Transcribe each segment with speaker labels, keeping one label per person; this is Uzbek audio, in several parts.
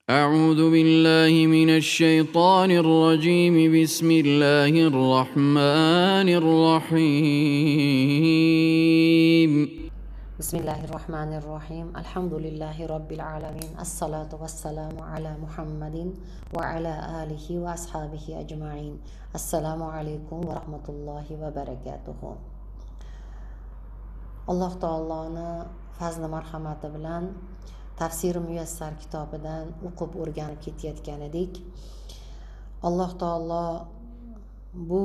Speaker 1: أعوذ بالله من الشيطان الرجيم بسم الله الرحمن الرحيم
Speaker 2: بسم الله الرحمن الرحيم الحمد لله رب العالمين الصلاة والسلام على محمد وعلى آله وأصحابه أجمعين السلام عليكم ورحمة الله وبركاته. alloh taoloni fazli marhamati bilan tafsiri muyassar kitobidan o'qib o'rganib ketayotgan edik. alloh taolo bu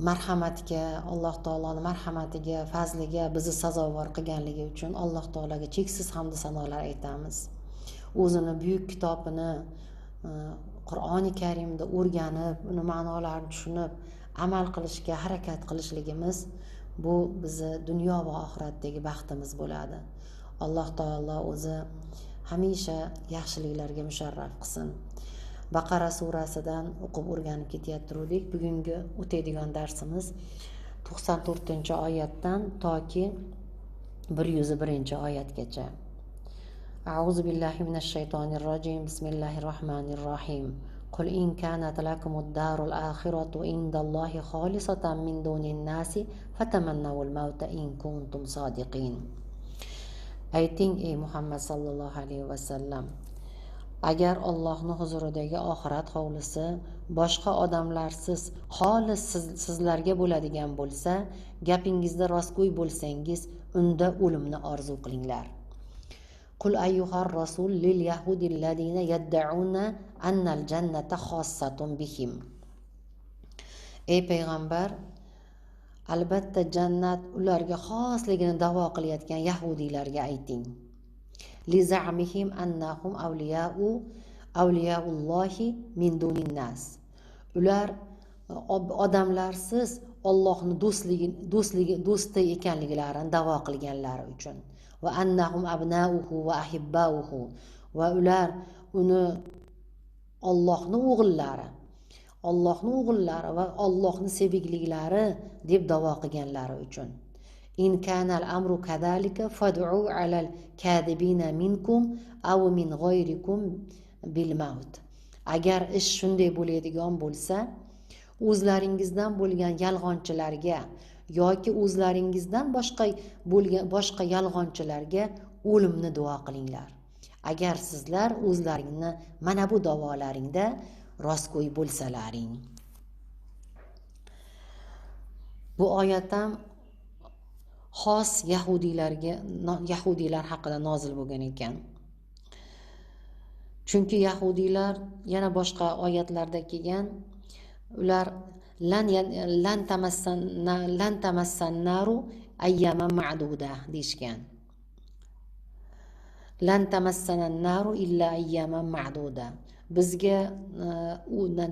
Speaker 2: marhamatiga, alloh taoloni marhamatiga, fazliga bizni sazovor qilganligi uchun alloh taolaga cheksiz hamd sanolar aytamiz. O'zini buyuk kitobini Qur'oni Karimda o'rganib, uni ma'nolarini tushunib, amal qilishga harakat qilishligimiz bu bizni dunyo va oxiratdagi baxtimiz bo'ladi. Alloh taolo o'zi hamisha yaxshiliklarga musharraf qilsin. Baqara surasidan o'qib o'rganib ketayotgandik. Bugungi o'tadigan darsimiz 94-oyatdan toki 101-oyatgacha. A'udhu billahi minash shaytonir rojim. Bismillahir rohmanir rohim. Qul in kanat lakumud darul akhiratu indallohi xolisatan min dunin nasi fatamannawul mauta in kuntum sodiqin. Ayting ey Muhammad sallallohu alayhi va sallam, agar Allohning huzuridagi oxirat hovlisi boshqa odamlarsiz xolis sizlarga bo'ladigan bo'lsa, gapingizda rostgo'y bo'lsangiz, unda o'limni orzu qilinglar. Qul ayyuhar rasul lil yahudilladina yad'una annal jannata xossatun bihim. Ey payg'ambar, albatta jannat ularga xosligini da'vo qilayotgan yahudiylarga ayting. Liza'mihim annahum awliyaullohi min dunin nas. Ular odamlarsiz Allohning do'sti ekanliklarini da'vo qilganlari uchun. Va annahum abnauhu va ahibbauhu. Va ular uni Allohning o'g'illari va Allohning sevikliklari deb da'vo qilganlari uchun. In kanal amru kadalika fad'u alal kadibina minkum aw min ghayrikum bil maut. Agar ish shunday bo'ladigan bo'lsa, o'zlaringizdan bo'lgan yolg'onchilarga yoki o'zlaringizdan boshqa yolg'onchilarga o'limni duo qilinglar. Agar sizlar o'zlaringni mana bu da'volaringda rostgo'y bo'lsalaring. Bu oyat ham xos yahudiylar haqida nozil bo'lgan ekan. Chunki yahudiylar yana boshqa oyatlarda kelgan, ular lan tamassannaru ayyaman ma'duda deyishgan. Lan tamassannaru illa ayyaman ma'duda. Bizga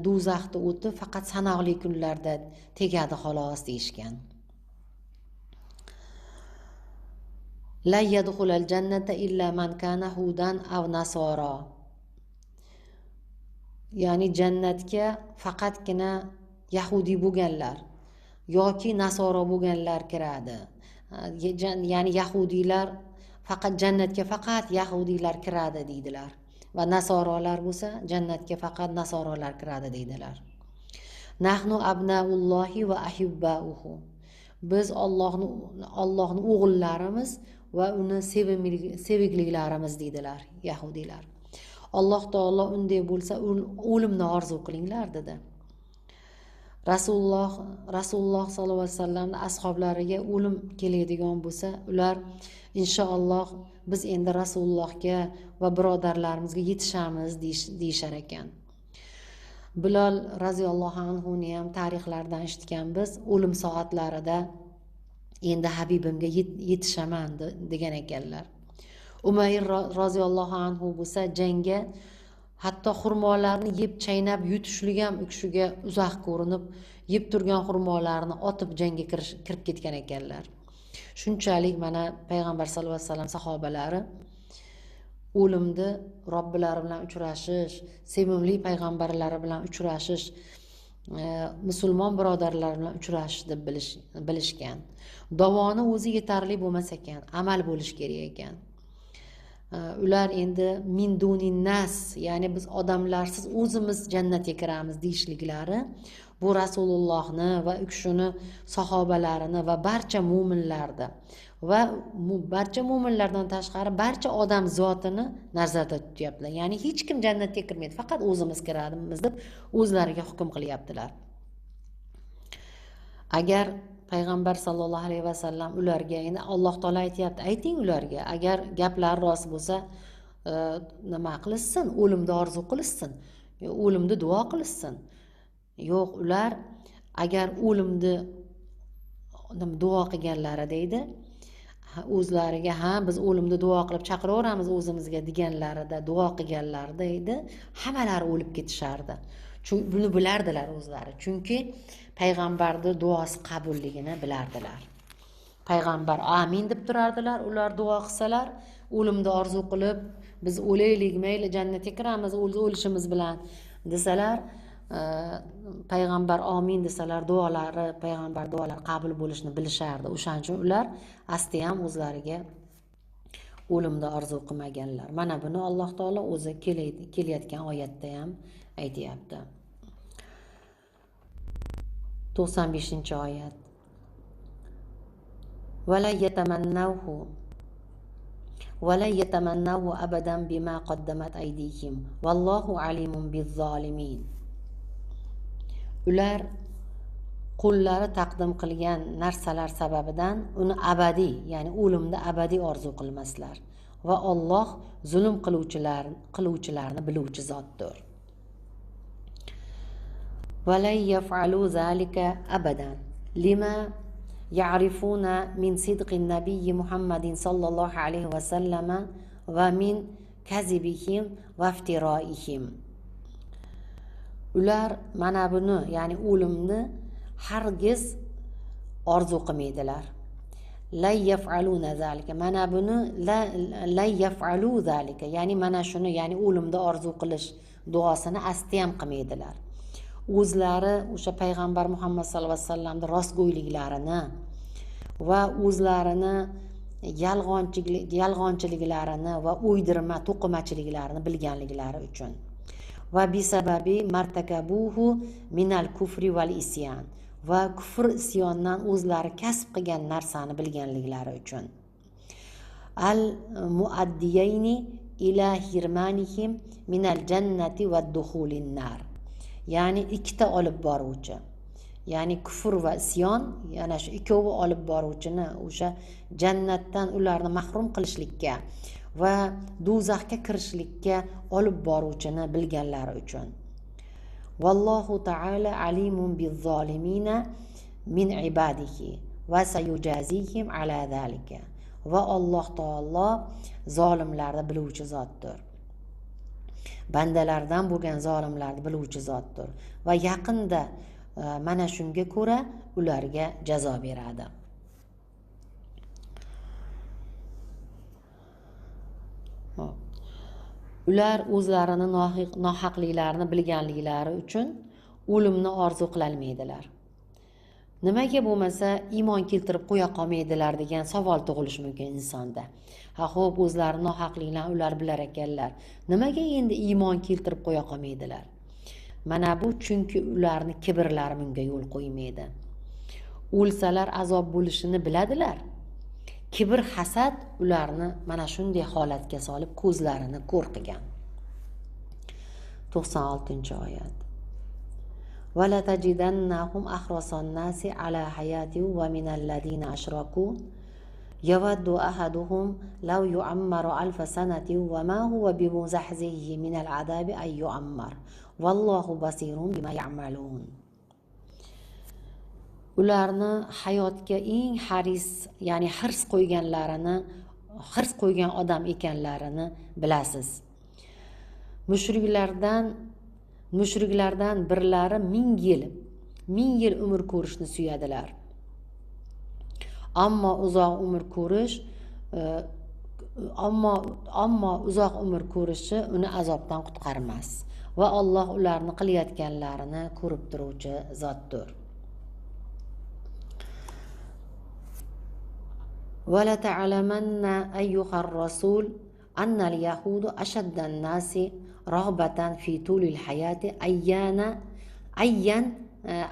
Speaker 2: do'zaxni o'ti faqat sanoqli kunlarda tegadi xolos deyishgan. La yadkhulul jannata illa man kana hudan aw nasara. Ya'ni jannatga faqatgina yahudi bo'lganlar yoki nasoro bo'lganlar kiradi. Ya'ni yahudiylar jannatga faqat yahudiylar kiradi deydilar. Va nasorolar bo'lsa jannatga faqat nasorolar kiradi deydilar. Nahnu abnaullohi va ahibbauhu. Biz Allohning o'g'illarimiz va uni seviklilarimiz deydilar yahudiylar. Alloh taolo unday bo'lsa o'limni orzu qilinglar dedi. Rasululloh sallallohu alayhi vasallamning ashablariga o'lim keladigan bo'lsa, ular inshaalloh biz endi Rasulullohga va birodarlarimizga yetishamiz deyishar ekan. Bilol roziyallohu anhuni ham tarixlardan eshitganmiz, o'lim soatlarida endi Habibimga yetishaman degan ekanlar. Umayr roziyallohu anhu bo'lsa jangga hatto xurmolarni yeb chaynab yutishlik ham u kishiga uzoq ko'rinib, yeb turgan xurmolarni otib jangga kirib ketgan ekanlar. Shunchalik mana payg'ambar sallallohu alayhi vasallam sahobalari o'limni Robbilari bilan uchrashish, sevimli payg'ambarlari bilan uchrashish, musulmon birodarlar bilan uchrashish deb bilishgan. Davoni o'zi yetarli bo'lmas ekan, amal bo'lish kerak ekan. ular endi min dunin nas, ya'ni biz odamlarsiz o'zimiz jannatga kiramiz deyishliklari bu Rasulullohni va u kishini sahobalarini va barcha mo'minlarni va barcha mo'minlardan tashqari barcha odam zotini nazarda tutyaptilar. Ya'ni hech kim jannatga kirmaydi, faqat o'zimiz kiradimiz deb o'zlariga hukm qilyaptilar. Agar payg'ambar sallallohu alayhi vasallam ularga, endi Alloh taolo aytayapti, ayting ularga, agar gaplar rost bo'lsa, nima qilishsin, o'limni orzu qilishsin, o'limni duo qilishsin. Yo'q, ular agar o'limni duo qilganlari deydi, o'zlariga ha biz o'limni duo qilib chaqiraveramiz o'zimizga deganlarida, duo qilganlarida edi, hammalari o'lib ketishardi. Chunki buni bilardilar o'zlari. Chunki payg'ambarni duosi qabulligini bilardilar. Payg'ambar amin deb turardilar, ular duo qilsalar, o'limni orzu qilib, biz o'laylik, mayli jannatga kiramiz o'lishimiz bilan desalar, payg'ambar amin desalar, duolari, payg'ambar duolari qabul bo'lishini bilishardi. O'shaning uchun ular asti ham o'zlariga o'limni orzu qilmaganlar. Mana buni Alloh taolo o'zi kelayotgan oyatda ham aytayapti. 95-oyat. Wala yatamannahu abadan bima qaddamat aydihim wallohu alimun bizzolimin. Ular qo'llari taqdim qilgan narsalar sababidan uni abadiy, ya'ni o'limni abadiy orzu qilmaslar va Alloh zulm qiluvchilarni biluvchi zotdir. Wala yaf'alu zalika abadan lima ya'rifuna min sidqin nabiyyi Muhammadin sallallohu alayhi va sallama va min kazibihim va iftiroihim. Ular mana buni, ya'ni o'limni hargiz orzu qilmaydilar. La yaf'aluna zalika, mana buni la yaf'alu zalika, ya'ni mana shuni, ya'ni o'limni orzu qilish duosini asti ham qilmaydilar. O'zlari o'sha payg'ambar Muhammad sallallohu alayhi vasallamning rostgo'yliklarini va o'zlarini yalg'onchiliklarini va o'ydirma to'qimachiliklarini bilganliklari uchun va bisababi martakabuhu minal kufri val isyan, va kufr isyondan o'zlari kasb qilgan narsani bilganliklari uchun al muaddiyayni ila hirmanihim minal jannati va dukhulin nar, ya'ni ikkita olib boruvchi, ya'ni kufr va isyon, yana shu ikkovi olib boruvchini o'sha jannatdan ularni mahrum qilishlikka va do'zaxga kirishlikka olib boruvchini bilganlari uchun. Vallohu ta'ala alimun bizzolimina min ibadihi va sayujazihim ala zalika. Va Alloh taolo zolimlarni biluvchi zotdir. Bandalardan bo'lgan zolimlarni biluvchi zotdir va yaqinda mana shunga ko'ra ularga jazo beradi. Ular o'zlarini nohaqliklarini bilganliklari uchun o'limni orzu qilolmaydilar. Nimaga bo'lmasa iymon keltirib qo'ya qolmaydilar degan savol tug'ilishi mumkin insonda. Ha, xo'p, o'zlari nohaqliklarni ular bilar ekanlar. Nimaga endi iymon keltirib qo'ya qolmaydilar? Mana bu chunki ularni kibrlari bunga yo'l qo'ymaydi. O'lsalar azob bo'lishini biladilar. Kibr, hasad ularni mana shunday holatga solib ko'zlarini ko'r qilgan. 96-oyat. Wala tajidannahum ahrasan nasi ala hayati wa min alladhina ashraku yawaddu ahaduhum law yu'ammaru alf sanati wa ma huwa bimuzahzihi min al'adabi ay yu'ammar wallohu basirun bima ya'malun. Ularni hayotga eng haris, ya'ni hirs qo'ygan odam ekanlarini bilasiz. Mushriklardan birlari ming yil umr ko'rishni suyadilar. Ammo uzoq umr ko'rishi uni azobdan qutqarmas va Alloh ularni qilayotganlarini ko'rib turuvchi zotdir. Wala ta'lamanna ayyuhar rasul annal yahudu ashaddan nasi raghbatan fi tulil hayati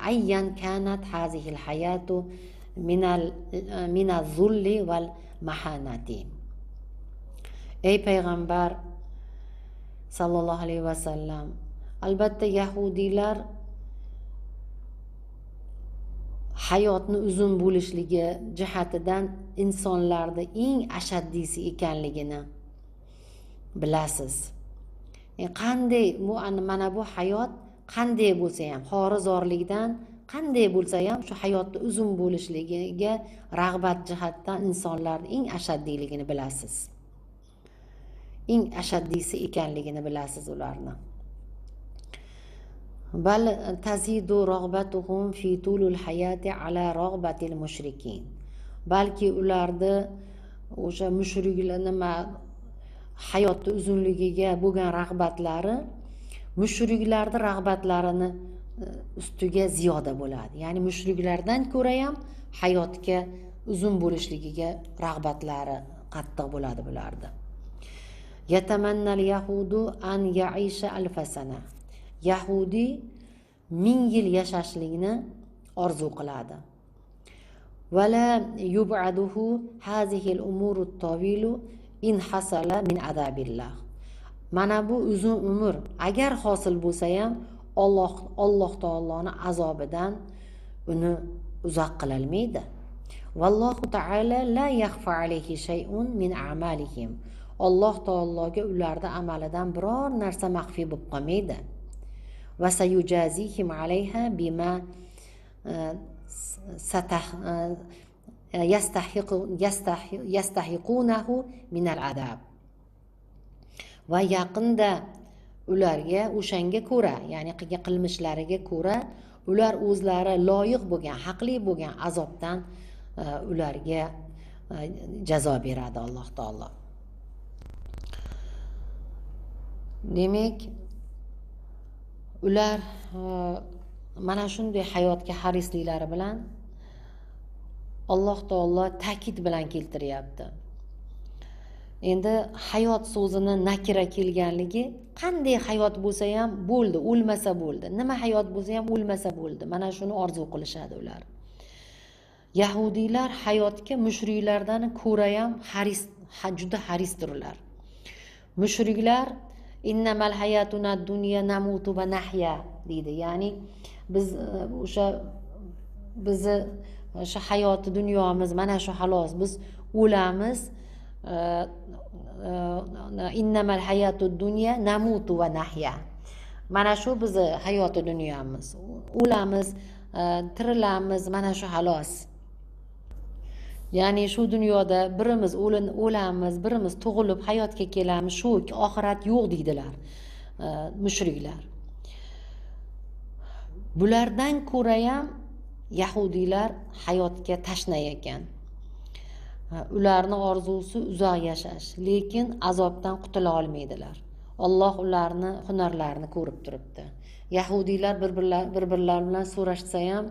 Speaker 2: ayyan kanat hazihil hayatu minal zulli val mahanati. Ey payg'ambar sallallohu alayhi vasallam, albatta yahudiylar hayotni uzun bo'lishligi jihatidan insonlarda eng ashaddiysi ekanligini bilasiz. Qanday mana bu hayot qanday bo'lsa ham, xorizorlikdan qanday bo'lsa ham shu hayotni uzun bo'lishligiga rag'bat jihatdan insonlar eng ashaddiyligini bilasiz. Eng ashaddiysi ekanligini bilasiz ularni. Bal tazidu rag'batuhum fi tulul hayati ala rag'batil mushrikin. Balki ularni o'sha mushriklar nima hayotni uzunligiga bo'lgan rag'batlari mushriklarning rag'batlarini ustiga ziyoda bo'ladi. Ya'ni mushriklardan ko'ra ham hayotga uzun bo'lishligiga rag'batlari qattiq bo'ladi bularda. Yatamannal yahudu an ya'isha alfasana. Yahudi 1000 yil yashashlikni orzu qiladi. Wala yub'aduhu hazihil umurut tawilu in hasala min adabillah. Mana bu uzun umr agar hosil bo'lsa ham Alloh taoloning azobidan uni uzoq qila olmaydi. Vallohu ta'ala la yakhfa alayhi shay'un min a'malihim. Alloh taologa ularning amalidan biror narsa maxfi bo'lib qolmaydi. Va sayujazihim alayha bima yastahiqunahu min al-adab. Va yaqinda ularga o'shanga ko'ra, ya'ni qilgan qilmishlariga ko'ra ular o'zlari loyiq bo'lgan, haqli bo'lgan azobdan ularga jazo beradi Alloh taolo. Demak, ular mana shunday hayotga harisliklari bilan Alloh taolo ta'kid bilan keltiryapti. Endi hayot so'zini nakira kelganligi qanday hayot bo'lsa ham bo'ldi, o'lmasa bo'ldi. Nima hayot bo'lsa ham o'lmasa bo'ldi. Mana shuni orzu qilishadi ular. Yahudiylar hayotga mushriklardan ko'ra ham juda harisdirlar. Mushriklar innamal hayatuna dunya namutu va nahya deydi. Ya'ni biz bizni o'sha hayoti dunyomiz mana shu xolos, biz o'lamiz. Innamal hayatud dunya namutu va nahya. Mana shu bizni hayoti dunyomiz. O'lamiz, tirilamiz, mana shu xolos. Ya'ni shu dunyoda birimiz o'lamiz, birimiz tug'ilib hayotga kelamiz, shu oxirat yo'q deydilar mushriklar. Bulardan ko'ra ham yahudiylar hayotga tashna ekan. Ularning orzusi uzoq yashash, lekin azobdan qutula olmaydilar. Alloh ularni hunarlarini ko'rib turibdi. Yahudiylar bir-birlari bilan so'rashsa ham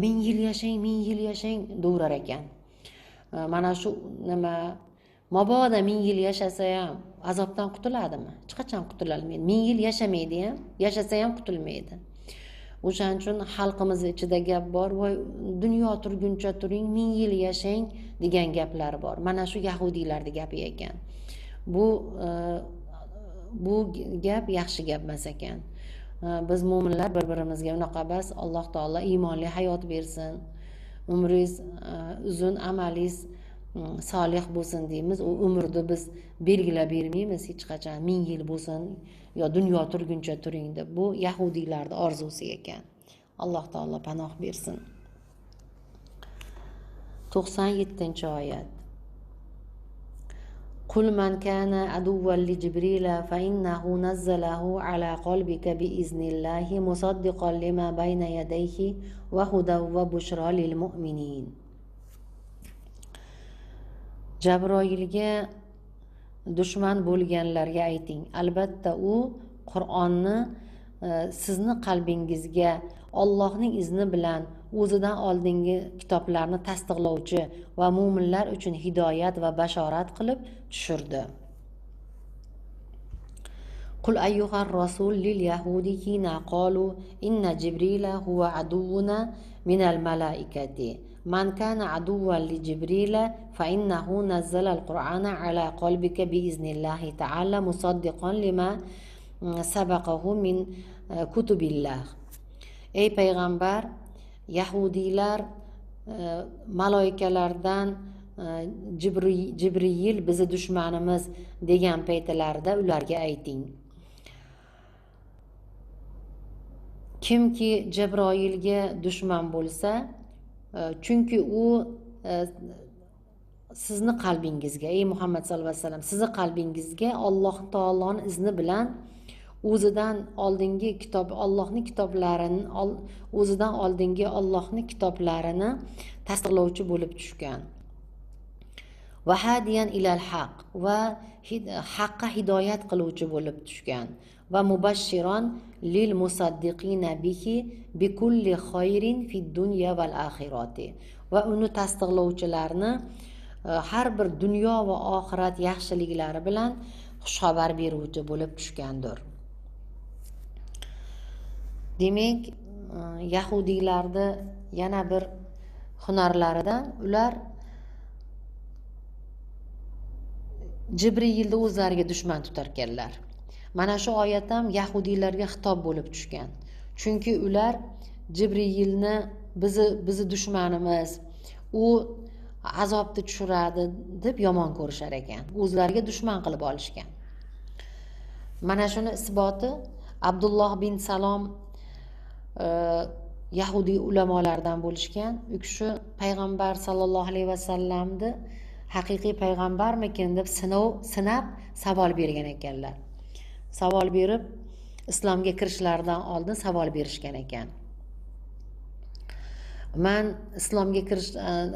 Speaker 2: 1000 yil yashang, 1000 yil yashang deyurar ekan. Mana shu nima mabodo 1000 yil yashasa ham azobdan qutuladimi? Hech qachon qutula olmaydi. 1000 yil yashamaydi ham, yashasa ham qutulmaydi. O'shaning uchun xalqimiz ichida gap bor, voy dunyo turguncha turing, 1000 yil yashang degan gaplar bor. Mana shu yahudiylarning gapi ekan. Bu gap yaxshi gap emas ekan. Biz mo'minlar bir-birimizga unaqa bas, Alloh taolo iymonli hayot bersin, umringiz uzun, amalingiz solih bo'lsin deymiz. U umrni biz belgilab bermaymiz hech qachon, 1000 yil bo'lsin yo dunyo turguncha turing deb. Bu yahudiylarning orzusi ekan. Alloh taolo panoh bersin. 97-oyat. Qul man kana aduwwan li Jibril fa innahu nazzalahu ala qalbika bi iznillahi musaddiqan lima bayna yadayhi wa hudan wa bushra lil mu'minin. Jabroilga dushman bo'lganlarga ayting, albatta u Qur'onni sizni qalbingizga Allohning izni bilan o'zidan oldingi kitoblarni tasdiqlovchi va mu'minlar uchun hidoyat va bashorat qilib tushirdi. قل أيها الرسول لليهود حين قالوا إن جبريل هو عدونا من الملائكة من كان عدوا لجبريل فإنه نزل القرآن على قلبك بإذن الله تعالى مصدقا لما سبقه من كتب الله. Ey payg'ambar, yahudiylar maloikalardan Jibril bizni dushmanimiz degan paytlarida ularga ayting: kimki Jabroilga dushman bo'lsa, chunki u sizni qalbingizga, ey Muhammad sallallohu alayhi vasallam, sizni qalbingizga Alloh taoloning izni bilan o'zidan oldingi kitob, Allohning kitoblarini, o'zidan oldingi Allohning kitoblarini tasdiqlovchi bo'lib tushgan. Va hadiyan ilal haq, va haqqa hidoyat qiluvchi bo'lib tushgan. Va mubashshiron lil musaddiqina bihi bi kulli khayrin fid dunya val axirati. Va uni tasdiqlovchilarni har bir dunyo va oxirat yaxshiliklari bilan xushxabar beruvchi bo'lib tushgandir. Demak, yahudiylarni yana bir hunarlaridan ular Jibrilni o'zlariga dushman tutar ekanlar. Mana shu oyat ham yahudiylarga xitob bo'lib tushgan. Chunki ular Jibrilni bizni dushmanimiz, u azobni tushiradi deb yomon ko'rishar ekan. O'zlariga dushman qilib olishgan. Mana shuni isboti Abdulloh bin Salom yahudiy ulamolardan bo'lishgan. U kishi payg'ambar sallallohu alayhi vasallamni haqiqiy payg'ambarmikin deb sinab savol bergan ekanlar. Savol berib, islomga kirishlaridan oldin savol berishgan ekan. Men islomga kirish,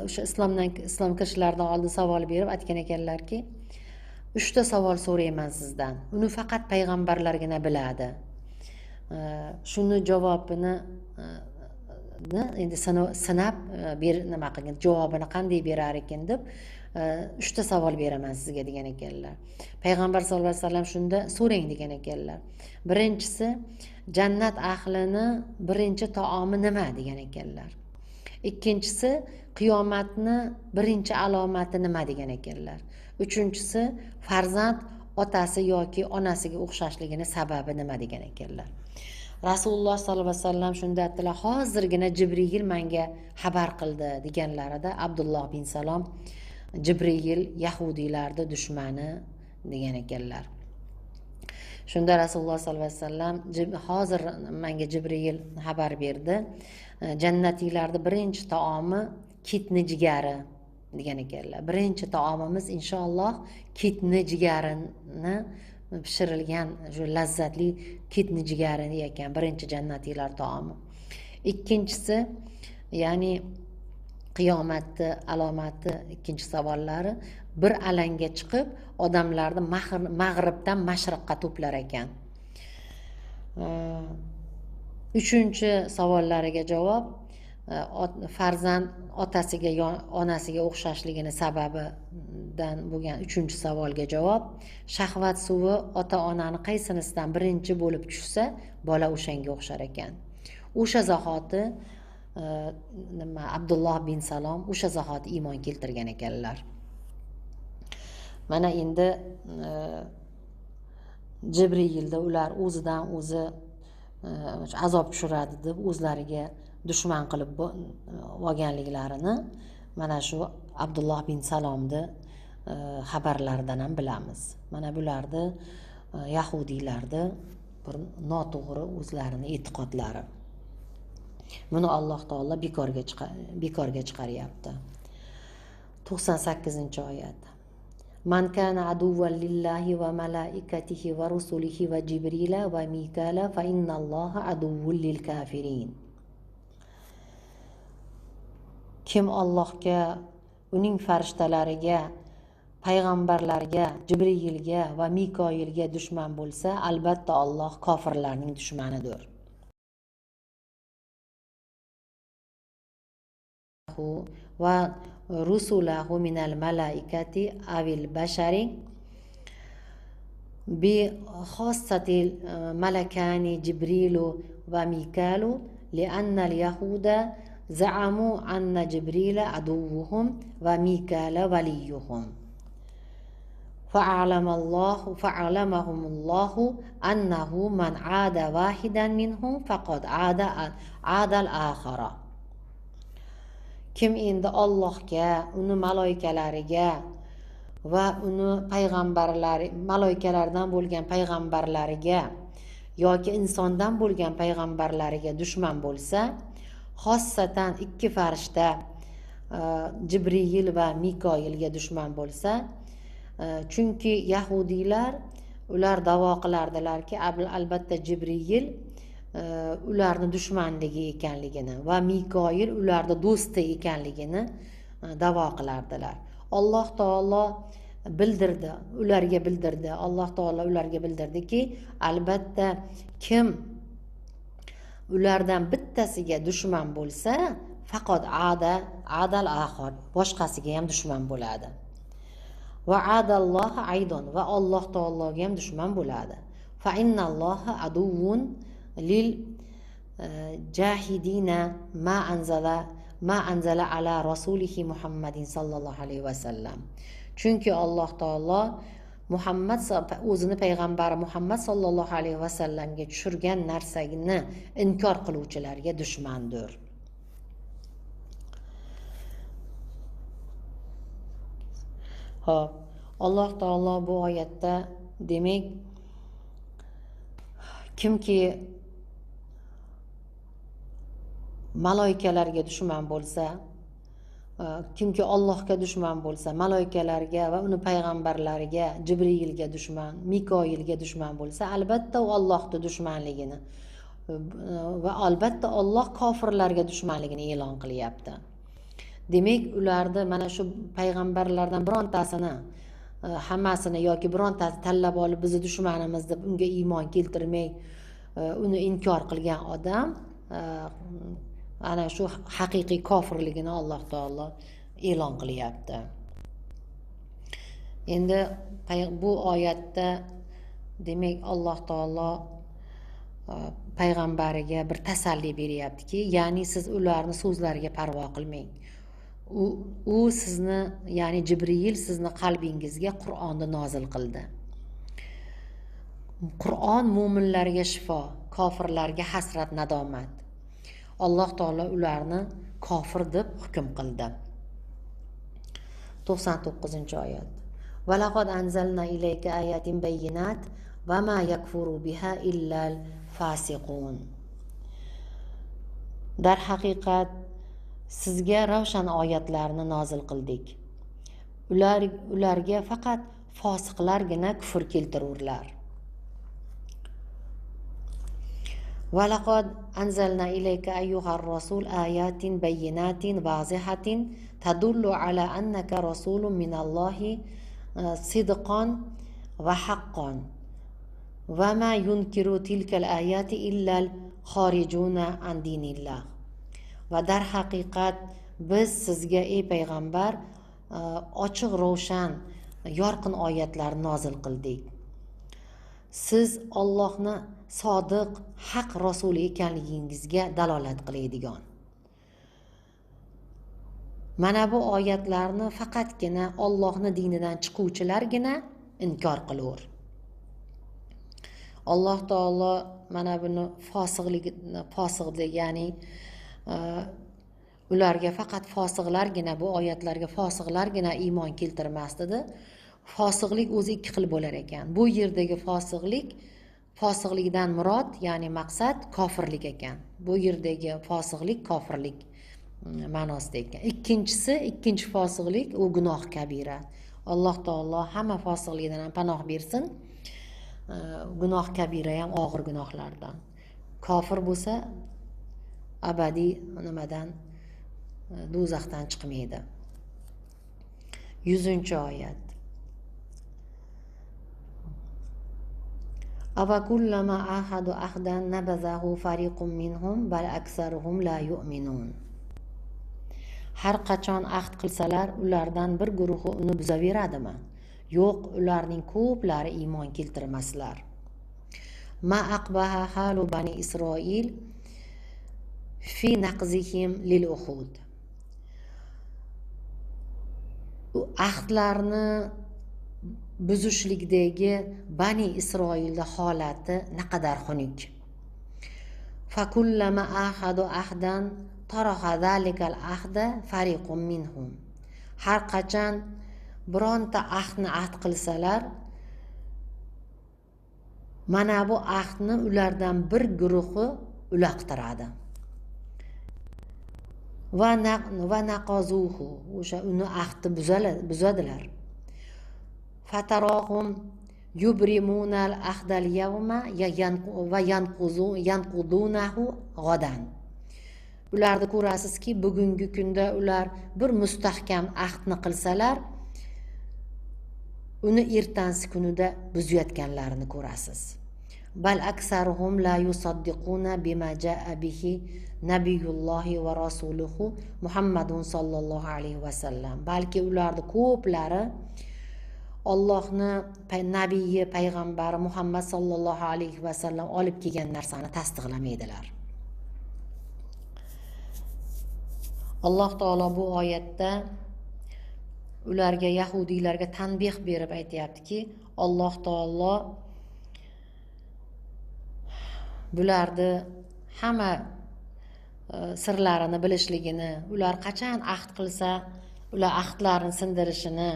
Speaker 2: o'sha islom kirishlaridan oldin savol berib aytgan ekanlarki, 3 ta savol so'rayman sizdan. Uni faqat payg'ambarlargina biladi. Shuni javobini endi sinab nima qilgan, javobini qanday berar ekan deb 3 ta savol beraman sizga degan ekanlar. Payg'ambar sollallohu alayhi vasallam shunda so'rang degan ekanlar. Birinchisi, jannat ahlini birinchi taomi nima degan ekanlar. Ikkinchisi, qiyomatni birinchi alomati nima degan ekanlar. Uchinchisi, farzand otasi yoki onasiga o'xshashligini sababi nima degan ekanlar. Rasululloh sollallohu alayhi vasallam shunda aytdilar, hozirgina Jibril menga xabar qildi deganlarida Abdulloh bin Salom Jibril yahudiylarning dushmani degan ekanlar. Shunda Rasululloh sollallohu alayhi vasallam hozir menga Jibril xabar berdi. Jannatiylarning birinchi taomi kitni jigari degan ekanlar. Birinchi taomimiz inshaalloh kitni jigarini pishirilgan shu lazzatli kitni jigarini ekan birinchi jannatiylar taomi. Ikkinchisi, ya'ni qiyomatni alomati ikkinchi savollari bir alanga chiqib odamlarni mag'ribdan mashriqqa to'plar ekan. Uchinchi savollariga javob farzand otasiga yo onasiga o'xshashligini sababidan bo'lgan uchinchi savolga javob shahvat suvi ota-onani qaysinisidan birinchi bo'lib tushsa bola o'shanga o'xshar ekan. O'sha zahoti Abdulloh bin Salom o'sha zahoti iymon keltirgan ekanlar. Mana endi Jibrilda ular o'zidan o'zi azob tushiradi deb o'zlariga dushman qilib olganliklarini mana shu Abdulloh bin Salomni xabarlaridan ham bilamiz. Mana bularni yahudiylarni bir noto'g'ri o'zlarini e'tiqodlari. Buni Alloh taolo bekorga chiqaryapti. 98-oyat. Man kana aduwwan lillahi va malaikatihi va rusulihi va Jibrila va Mikala fa innalloha aduwwul lil kafirin. Kim Allohga, uning farishtalariga, payg'ambarlarga, Jibrilga va Mikoilga dushman bo'lsa, albatta Alloh kofirlarning dushmanidir. Va rusulahu minal malaikati avil bashari بخاصة الملكان جبريل وميكال لأن اليهود زعموا أن جبريل عدوهم وميكال وليهم فأعلمهم الله أنه من عاد واحدا منهم فقد عاد الآخر. Kim endi Allohga, uni maloikalariga va uni payg'ambarlari, maloikalardan bo'lgan payg'ambarlariga yoki insondan bo'lgan payg'ambarlariga dushman bo'lsa, xossatan ikki farishta Jibril va Mikoilga dushman bo'lsa, chunki yahudiylar ular da'vo qilardilarki, albatta Jibril ularni dushmanligi ekanligini va Mikoil ularni do'sti ekanligini da'vo qilardilar. Alloh taolo bildirdi. Alloh taolo ularga bildirdiki, albatta kim ulardan bittasiga dushman bo'lsa, faqat adal axir, boshqasiga ham dushman bo'ladi. Va adallohi aydon, va Alloh taologa ham dushman bo'ladi. Fa innalloha aduvun lil jahidina ma anzala ala rasulihi Muhammadin sallallohu alayhi vasallam. Chunki Alloh taolo o'zini payg'ambari Muhammad sallallohu alayhi vasallamga tushirgan narsani inkor qiluvchilarga dushmandir. Xo'p, Alloh taolo bu oyatda demak, kimki maloikalarga dushman bo'lsa, kimki Allohga dushman bo'lsa, maloikalarga va uni payg'ambarlariga, Jibrilga dushman, Mikoilga dushman bo'lsa, albatta u Allohning dushmanligini va albatta Alloh kofirlarga dushmanligini e'lon qilyapti. Demak, ularni mana shu payg'ambarlardan birontasini, hammasini yoki birontasini tanlab olib bizni dushmanimiz deb unga iymon keltirmay, uni inkor qilgan odam ana shu haqiqiy kofirligini Alloh taolo e'lon qilyapti. Endi bu oyatda demak Alloh taolo payg'ambariga bir tasalli beryaptiki, ya'ni siz ularning so'zlariga parvo qilmang. U sizni, ya'ni Jibril sizni qalbingizga Qur'onni nozil qildi. Qur'on mu'minlarga shifo, kofirlarga hasrat nadomat. Alloh taolo ularni kofir deb hukm qildi. 99-oyat. Va laqad anzalna ilayka ayatin bayyinat va ma yakfuru biha illa al-fasiqun. Dar haqiqat sizga ravshan oyatlarni nozil qildik. Ularga faqat fosiqlargina kufr keltirurlar. Va laqad anzalna ilayka ayyuhar rasul ayatin bayyinatin wazihatin tadullu ala annaka rasulun minallohi sidqan va haqqan va ma yunkiru tilkal ayati illa al-xorijuna an dinillah. Va dar haqiqat biz sizga ey payg'ambar ochiq ravshan yorqin oyatlar nozil qildik. Siz Allohni sodiq, haq rasuli ekanligingizga dalolat qiladigan. Mana bu oyatlarni faqatgina Allohning dinidan chiquvchilargina inkor qilur. Alloh taolo mana buni fosiqlik, ya'ni ularga faqat fosiqlargina, bu oyatlarga fosiqlargina iymon keltirmasdi. Fosiqlik o'zi ikki xil bo'lar ekan. Bu yerdagi fosiqlikdan murod, ya'ni maqsad kofirlik ekan. Bu yerdagi fosiqlik kofirlik ma'nosida ekan. Ikkinchi fosiqlik u gunoh kabira. Alloh taolo hamma fosiqlikdan ham panoh bersin. Gunoh kabira ham og'ir gunohlardan. Kofir bo'lsa abadiy nimadan, do'zaxdan chiqmaydi. 100-oyat. Avakullama ahadu ahdan nabazahu fariqun minhum bal aksaruhum la yu'minun. Har qachon ahd qilsalar, ulardan bir guruhi uni buzaveradimi yo'q, ularning ko'plari iymon keltirmaslar. Ma aqbaha halu bani Isroil fi naqzihim lil uhud. Ahdlarni buzishlikdagi bani Isroilda holati naqadar xunuk. Fakullama ahadu ahdan taraha zalikal ahda fariqun minhum. Har qachon bironta ahdni ahd qilsalar, mana bu ahdni ulardan bir guruhi uloqtiradi. Va naqazuhu, o'sha uni ahdni buzadilar. Fatarohum yubrimunal ahdal yawma va yanqudunahu g'adan. Ularni ko'rasizki, bugungi kunda ular bir mustahkam ahdni qilsalar, uni ertangi kunida buzayotganlarini ko'rasiz. Bal aksaruhum la yusaddiquna bima jaa bihi nabiyullohi va rasuluhu Muhammadun sallallohu alayhi va sallam. Balki ularning ko'plari Allohni nabiyi payg'ambari Muhammad sallallohu alayhi va sallam olib kelgan narsani tasdiqlamaydilar. Alloh taolo bu oyatda ularga, yahudiylarga tanbeh berib aytayaptiki, Alloh taolo bularni hamma sirlarini bilishligini, ular qachon ahd qilsa, ular ahdlarini sindirishini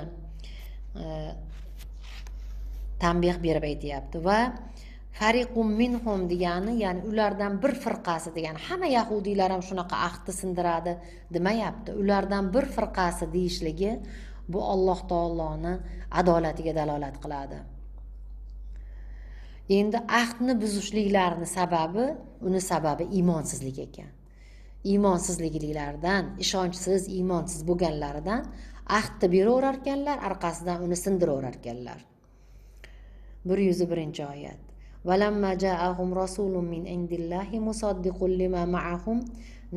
Speaker 2: tanbeh berib aytayapti. Va fariqum minhum degani, ya'ni ulardan bir firqasi degani, hamma yahudiylar ham shunaqa ahdni sindiradi demayapti. Ulardan bir firqasi deyishligi bu Alloh taoloning adolatiga dalolat qiladi. Endi ahdni buzishliklarining sababi, uni sababi iymonsizlik ekan. Iymonsizliklaridan, ishonchsiz, iymonsiz bo'lganlaridan ahdni beraverar ekanlar, orqasidan uni sindiraverar ekanlar. 101-oyat. Valamma ja'ahum rasulun min indillahi musaddiqun lima ma'ahum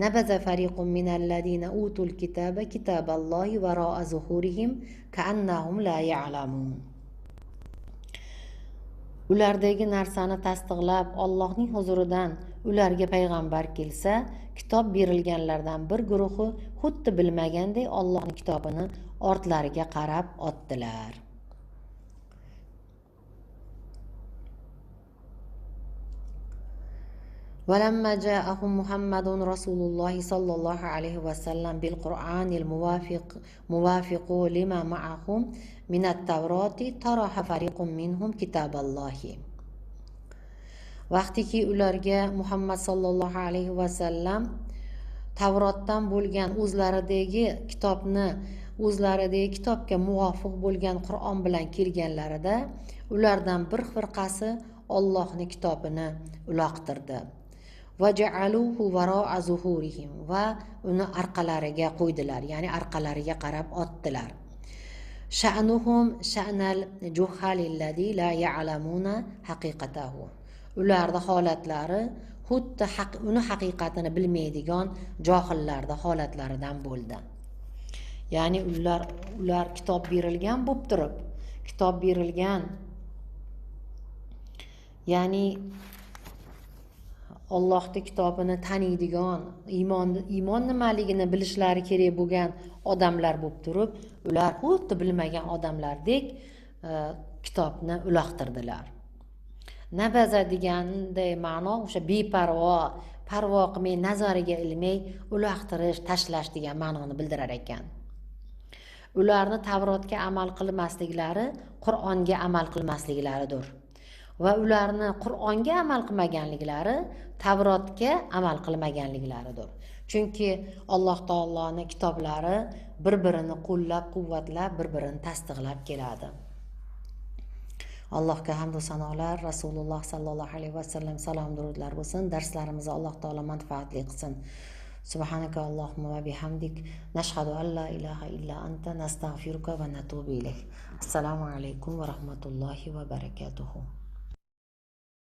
Speaker 2: nabaza fariqun minalladina utul kitaba kitaballahi wara'a zuhurihim ka'annahum la ya'lamun. Ulardagi narsani tasdiqlab, Allohning huzuridan ularga payg'ambar kelsa, kitob berilganlardan bir guruhi xuddi bilmaganday Allohning kitobini ortlariga qarab otdilar. Walamma ja'ahum Muhammadun Rasululloh sallallohu alayhi va sallam bil Qur'anil muwafiqu lima ma'ahum min at-Tavrati taraha fariqun minhum kitaballohi. Vaqtiki ularga Muhammad sallallohu alayhi va sallam Tavrotdan bo'lgan o'zlaridagi kitobga muvofiq bo'lgan Qur'on bilan kelganlarida, ulardan bir firqasi Allohning kitobini uloqtirdi. Va ja'aluhu wara'a zuhurihim, va uni orqalariga qo'ydilar, ya'ni orqalariga qarab otdilar. Sha'nuhum sha'nal juhalilladhi la ya'lamuna haqiqatahu. Ularning holatlari xuddi uni haqiqatini bilmaydigan johillarning holatlaridan bo'ldi. Ya'ni ular kitob berilgan bo'lib turib, kitob berilgan, ya'ni Allohning kitobini taniydigan, iymon nimaligini bilishlari kerak bo'lgan odamlar bo'lib turib, ular xuddi bilmagan odamlardek kitobni uloqtirdilar. Nabaza deganday ma'no o'sha beparvo, parvo qilmay, nazariga ilmay uloqtirish, tashlash degan ma'noni bildirar ekan. Ularni Tavrotga amal qilmasliklari Qur'onga amal qilmasliklaridir. Va ularni Qur'onga amal qilmaganliklari Tavrotga amal qilmaganliklaridir. Chunki Alloh taoloning kitoblari bir-birini qo'llab-quvvatlab, bir-birini tasdiqlab keladi. Allohga hamd va sanolar, Rasululloh sallallohu alayhi va sallam salom durudlar bo'lsin. Darslarimizni Alloh taolo manfaatli qilsin. Subhanaka Allohumma va bihamdik, nashhadu an la ilaha illa anta, nastag'firuka va natubu ilayk. Assalomu alaykum va rahmatullohi va barakatuh.